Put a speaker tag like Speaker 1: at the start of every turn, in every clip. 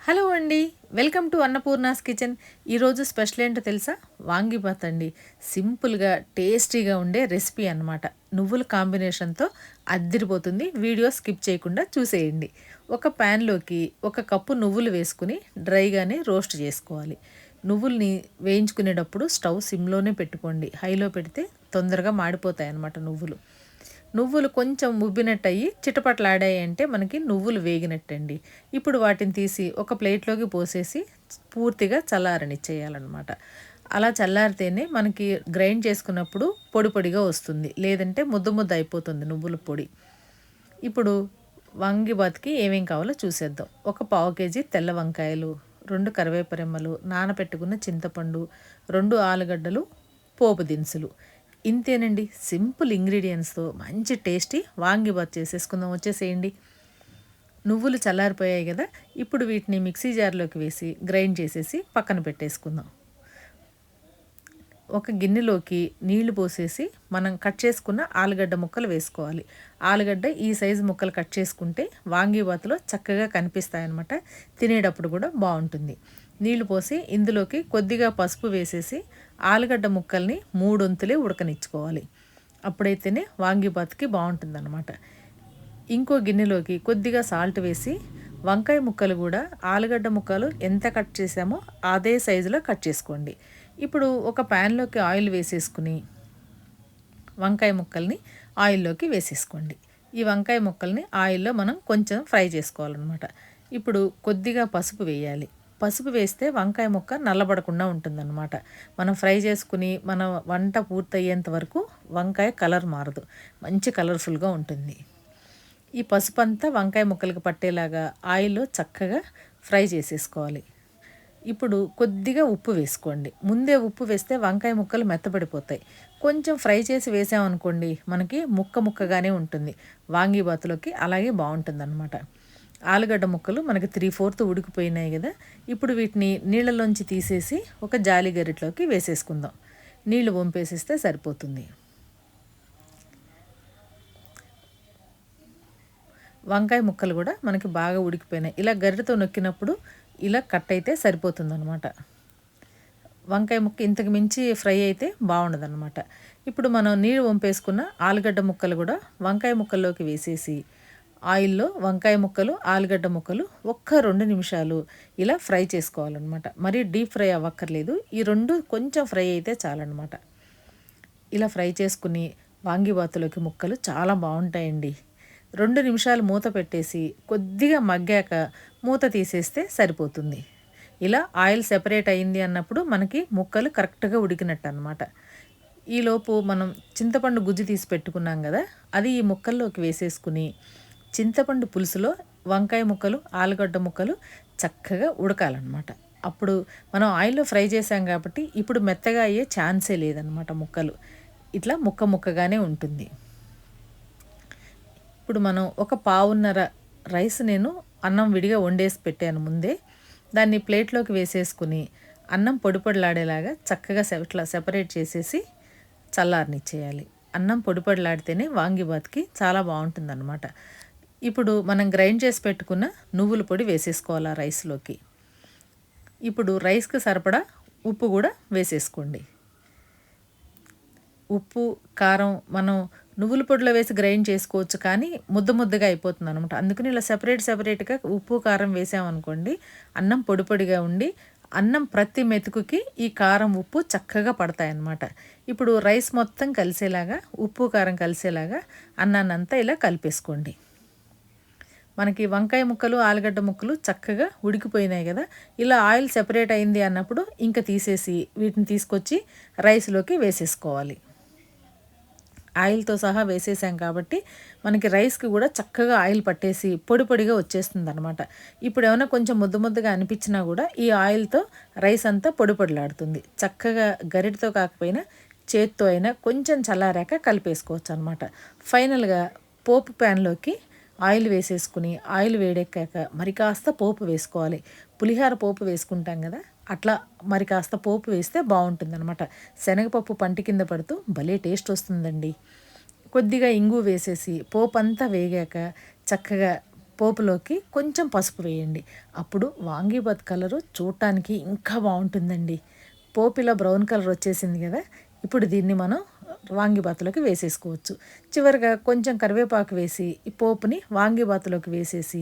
Speaker 1: Hello అండి. Welcome to Annapurna's kitchen. ఈరోజు special ఏంటో తెలుసా? వాంగిబాత్ అండి. సింపుల్‌గా, టేస్టీగా ఉండే రెసిపీ అన్నమాట. నువ్వుల కాంబినేషన్‌తో అద్దిరిపోతుంది. వీడియో స్కిప్ చేయకుండా చూసేయండి. ఒక ప్యాన్‌లోకి ఒక కప్పు నువ్వులు వేసుకొని డ్రైగానే రోస్ట్ చేసుకోవాలి. నువ్వుల్ని వేయించుకునేటప్పుడు స్టవ్ సిమ్‌లోనే పెట్టుకోండి. హైలో పెడితే తొందరగా మాడిపోతాయన్నమాట నువ్వులు. నువ్వులు కొంచెం ఉబ్బినట్టయి చిటపటలాడాయంటే మనకి నువ్వులు వేగినట్టండి. ఇప్పుడు వాటిని తీసి ఒక ప్లేట్‌లోకి పోసేసి పూర్తిగా చల్లారనిచ్చేయాలనమాట. అలా చల్లారితేనే మనకి గ్రైండ్ చేసుకున్నప్పుడు పొడి పొడిగా వస్తుంది. లేదంటే ముద్ద ముద్ద అయిపోతుంది నువ్వుల పొడి. ఇప్పుడు వాంగిబాత్‌కి ఏమేం కావాలో చూసేద్దాం. ఒక పావు కేజీ తెల్ల వంకాయలు, 2 కరివేప రెమ్మలు, నానబెట్టుకున్న చింతపండు, 2 ఆలుగడ్డలు, పోపు దినుసులు. ఇంతేనండి. సింపుల్ ఇంగ్రీడియెంట్స్‌తో మంచి టేస్టీ వాంగిబాత్ చేసేసుకుందాం. వచ్చేసేయండి. నువ్వులు చల్లారిపోయాయి గదా! ఇప్పుడు వీటిని మిక్సీ జార్‌లోకి వేసి గ్రైండ్ చేసేసి పక్కన పెట్టేసుకుందాం. ఒక గిన్నెలోకి నీళ్లు పోసేసి మనం కట్ చేసుకున్న ఆలుగడ్డ ముక్కలు వేసుకోవాలి. ఆలుగడ్డ ఈ సైజు ముక్కలు కట్ చేసుకుంటే వాంగీబాత్‌లో చక్కగా కనిపిస్తాయన్నమాట. తినేటప్పుడు కూడా బావుంటుంది. నీళ్లు పోసి ఇందులోకి కొద్దిగా పసుపు వేసేసి ఆలుగడ్డ ముక్కల్ని మూడొంతులే ఉడకనిచ్చుకోవాలి. అప్పుడైతేనే వాంగీబాత్‌కి బావుంటుందన్నమాట. ఇంకో గిన్నెలోకి కొద్దిగా సాల్ట్ వేసి వంకాయ ముక్కలు కూడా ఆలుగడ్డ ముక్కలు ఎంత కట్ చేసామో అదే సైజులో కట్ చేసుకోండి. ఇప్పుడు ఒక ప్యాన్‌లోకి ఆయిల్ వేసేసుకుని వంకాయ ముక్కల్ని ఆయిల్‌లోకి వేసేసుకోండి. ఈ వంకాయ ముక్కల్ని ఆయిల్‌లో మనం కొంచెం ఫ్రై చేసుకోవాలన్నమాట. ఇప్పుడు కొద్దిగా పసుపు వేయాలి. పసుపు వేస్తే వంకాయ ముక్క నల్లబడకుండా ఉంటుందన్నమాట. మనం ఫ్రై చేసుకుని మన వంట పూర్తయ్యేంత వరకు వంకాయ కలర్ మారదు. మంచి కలర్‌ఫుల్‌గా ఉంటుంది. ఈ పసుపంతా వంకాయ ముక్కలకి పట్టేలాగా ఆయిల్‌లో చక్కగా ఫ్రై చేసేసుకోవాలి. ఇప్పుడు కొద్దిగా ఉప్పు వేసుకోండి. ముందే ఉప్పు వేస్తే వంకాయ ముక్కలు మెత్తబడిపోతాయి. కొంచెం ఫ్రై చేసి వేసామనుకోండి మనకి ముక్క ముక్కగానే ఉంటుంది. వాంగీబాత్‌లోకి అలాగే బావుంటుందనమాట. ఆలుగడ్డ ముక్కలు మనకి 3/4 ఉడికిపోయినాయి గదా! ఇప్పుడు వీటిని నీళ్ళలోంచి తీసేసి ఒక జాలి గరిటెలోకి వేసేసుకుందాం. నీళ్లు వంపేసేస్తే సరిపోతుంది. వంకాయ ముక్కలు కూడా మనకి బాగా ఉడికిపోయినాయి. ఇలా గరిటెతో నొక్కినప్పుడు ఇలా కట్ అయితే సరిపోతుందనమాట. వంకాయ ముక్క ఇంతకు మించి ఫ్రై అయితే బాగుండదనమాట. ఇప్పుడు మనం నీళ్ళు వంపేసుకున్న ఆలుగడ్డ ముక్కలు కూడా వంకాయ ముక్కల్లోకి వేసేసి ఆయిల్‌లో వంకాయ ముక్కలు, ఆలుగడ్డ ముక్కలు ఒక్క 2 నిమిషాలు ఇలా ఫ్రై చేసుకోవాలనమాట. మరీ డీప్ ఫ్రై అవ్వక్కర్లేదు. ఈ 2 కొంచెం ఫ్రై అయితే చాలనమాట. ఇలా ఫ్రై చేసుకుని వాంగిబాతులోకి ముక్కలు చాలా బావుంటాయండి. 2 నిమిషాలు మూత పెట్టేసి కొద్దిగా మగ్గాక మూత తీసేస్తే సరిపోతుంది. ఇలా ఆయిల్ సెపరేట్ అయింది అన్నప్పుడు మనకి ముక్కలు కరెక్ట్‌గా ఉడికినట్టనమాట. ఈలోపు మనం చింతపండు గుజ్జు తీసి పెట్టుకున్నాం గదా! అది ఈ ముక్కల్లోకి వేసేసుకుని చింతపండు పులుసులో వంకాయ ముక్కలు, ఆలుగడ్డ ముక్కలు చక్కగా ఉడకాలనమాట. అప్పుడు మనం ఆయిల్‌లో ఫ్రై చేశాం కాబట్టి ఇప్పుడు మెత్తగా అయ్యే ఛాన్సే లేదనమాట ముక్కలు. ఇట్లా ముక్క ముక్కగానే ఉంటుంది. ఇప్పుడు మనం ఒక పావున్నర రైస్ నేను అన్నం విడిగా వండేసి పెట్టాను ముందే. దాన్ని ప్లేట్‌లోకి వేసేసుకుని అన్నం పొడి పొడిలాడేలాగా చక్కగా ఇట్లా సెపరేట్ చేసేసి చల్లారనిచ్చేయాలి. అన్నం పొడి పొడిలాడితేనే వాంగిబాత్‌కి చాలా బావుంటుందనమాట. ఇప్పుడు మనం గ్రైండ్ చేసి పెట్టుకున్న నువ్వుల పొడి వేసేసుకోవాలి ఆ రైస్‌లోకి. ఇప్పుడు రైస్‌కి సరిపడా ఉప్పు గూడా వేసేసుకోండి. ఉప్పు, కారం మనం నువ్వుల పొడిలో వేసి గ్రైండ్ చేసుకోవచ్చు కానీ ముద్ద ముద్దగా అయిపోతుందనమాట. అందుకని ఇలా సెపరేట్‌గా ఉప్పు, కారం వేసామనుకోండి అన్నం పొడి పొడిగా ఉండి అన్నం ప్రతి మెతుకుకి ఈ కారం, ఉప్పు చక్కగా పడతాయన్నమాట. ఇప్పుడు రైస్ మొత్తం కలిసేలాగా ఉప్పు, కారం కలిసేలాగా అన్నాన్నంతా ఇలా కలిపేసుకోండి. మనకి వంకాయ ముక్కలు, ఆలుగడ్డ ముక్కలు చక్కగా ఉడికిపోయినాయి గదా! ఇలా ఆయిల్ సెపరేట్ అయింది అన్నప్పుడు ఇంక తీసేసి వీటిని తీసుకొచ్చి రైస్‌లోకి వేసేసుకోవాలి. ఆయిల్‌తో సహా వేసేసాం కాబట్టి మనకి రైస్‌కి కూడా చక్కగా ఆయిల్ పట్టేసి పొడి పొడిగా వచ్చేస్తుందనమాట. ఇప్పుడేమన్నా కొంచెం ముద్ద ముద్దగా అనిపించినా కూడా ఈ ఆయిల్‌తో రైస్ అంతా పొడి పొడిలాడుతుంది. చక్కగా గరిటెతో కాకపోయినా చేత్తో అయినా కొంచెం చల్లారాక కలిపేసుకోవచ్చనమాట. ఫైనల్‌గా పోపు ప్యాన్‌లోకి ఆయిల్ వేసేసుకుని ఆయిల్ వేడెక్కాక మరి కాస్త పోపు వేసుకోవాలి. పులిహార పోపు వేసుకుంటాం గదా! అట్లా మరి కాస్త పోపు వేస్తే బావుంటుందనమాట. శనగపప్పు పంటి కింద పడుతూ భలే టేస్ట్ వస్తుందండి. కొద్దిగా ఇంగువ వేసేసి పోపంతా వేగాక చక్కగా పోపులోకి కొంచెం పసుపు వేయండి. అప్పుడు వాంగీబాత్ కలరు చూడటానికి ఇంకా బాగుంటుందండి. పోపు ఇలా బ్రౌన్ కలర్ వచ్చేసింది కదా, ఇప్పుడు దీన్ని మనం వాంగీబాత్లోకి వేసేసుకోవచ్చు. చివరిగా కొంచెం కరివేపాకు వేసి ఈ పోపుని వాంగీబాత్లోకి వేసేసి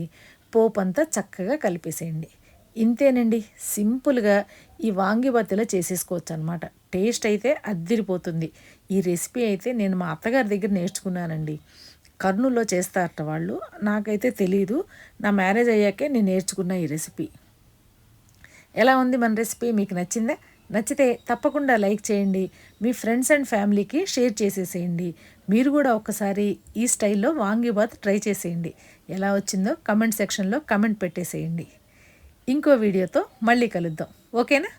Speaker 1: పోపు అంతా చక్కగా కలిపేసేయండి. ఇంతేనండి, సింపుల్గా ఈ వాంగీబాత్ ఇలా చేసేసుకోవచ్చు అనమాట. టేస్ట్ అయితే అద్దిరిపోతుంది. ఈ రెసిపీ అయితే నేను మా అత్తగారి దగ్గర నేర్చుకున్నానండి. కర్నూలులో చేస్తారట వాళ్ళు, నాకైతే తెలీదు. నా మ్యారేజ్ అయ్యాకే నేను నేర్చుకున్న ఈ రెసిపీ. ఎలా ఉంది మన రెసిపీ? మీకు నచ్చిందా? నచ్చితే తప్పకుండా లైక్ చేయండి. మీ ఫ్రెండ్స్ అండ్ ఫ్యామిలీకి షేర్ చేసేసేయండి. మీరు కూడా ఒక్కసారి ఈ స్టైల్లో వాంగీబాత్ ట్రై చేసేయండి. ఎలా వచ్చిందో కమెంట్ సెక్షన్లో కమెంట్ పెట్టేసేయండి. ఇంకో వీడియోతో మళ్ళీ కలుద్దాం. ఓకేనా?